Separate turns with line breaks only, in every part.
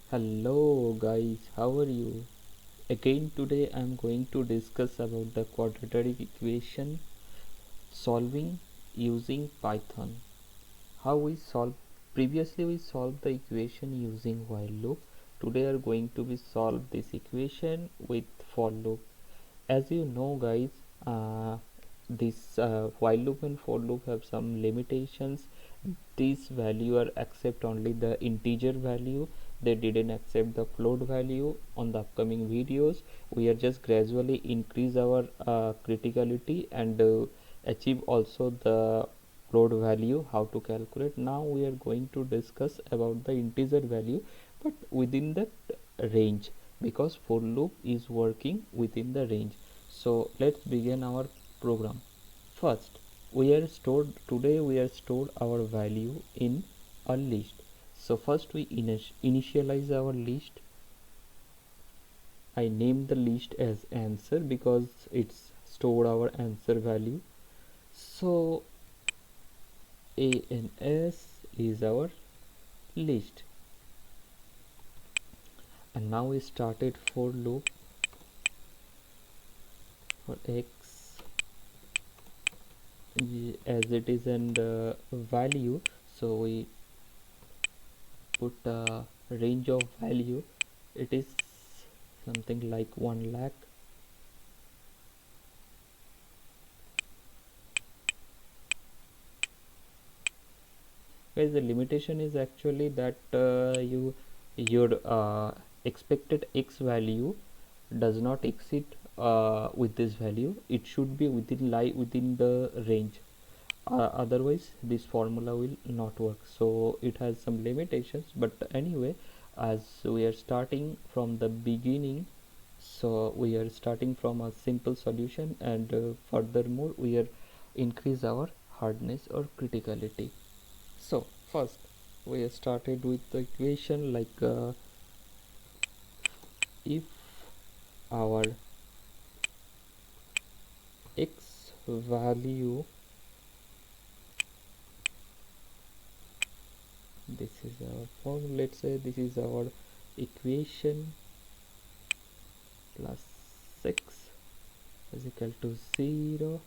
Hello guys, how are you? Again today I am going to discuss about the quadratic equation solving using Python. How we solve Previously we solved the equation using while loop. Today are going to be solve this equation with for loop. As you know guys, this while loop and for loop have some limitations. These value are accept only the integer value. They didn't accept the float value. On the upcoming videos we are just gradually increase our criticality and achieve also the float value, how to calculate. Now we are going to discuss about the integer value, but within the range, because for loop is working within the range. So let's begin our program. First, we are stored our value in a list. So first we initialize our list. I name the list as answer because it's stored our answer value. So ans is our list, and now we started for loop for x as it is and value. So we put a range of value. It is something like 1 lakh. Guys, the limitation is actually that your expected x value does not exceed with this value. It should be lie within the range, otherwise this formula will not work. So it has some limitations, but anyway, as we are starting from the beginning, so we are starting from a simple solution, and furthermore we are increase our hardness or criticality. So first we started with the equation like if our x value, this is our form, let's say this is our equation, plus 6 is equal to 0.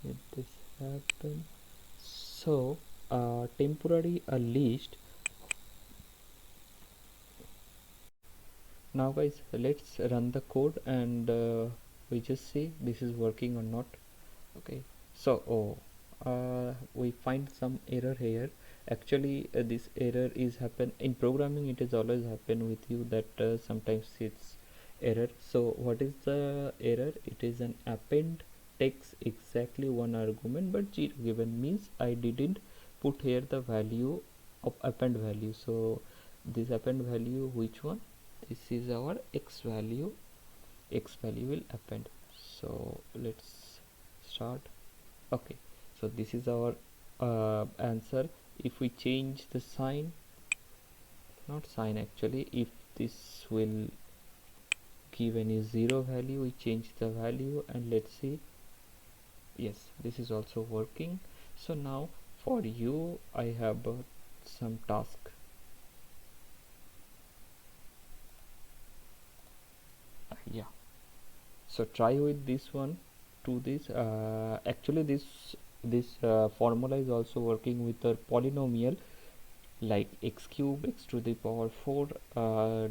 Let this happen. So temporary a list. Now guys, let's run the code and we just see this is working or not. Okay, so we find some error here. Actually this error is happen in programming. It is always happen with you that sometimes it's error. So what is the error? It is an append takes exactly one argument but 0 given, means I didn't put here the value of append value. So this append value, which one? This is our x value. X value will append. So let's start. Okay, so this is our answer. If we change the sign, not sign actually, if this will give any 0 value, we change the value and let's see. Yes, this is also working. So now for you I have some task. Yeah, so try with this one. To this actually this formula is also working with a polynomial like x cube, x to the power 4,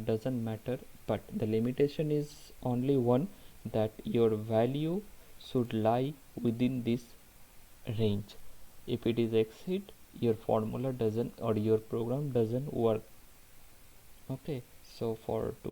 doesn't matter, but the limitation is only one, that your value should lie within this range. If it is exceed, your formula doesn't or your program doesn't work. Okay, so for to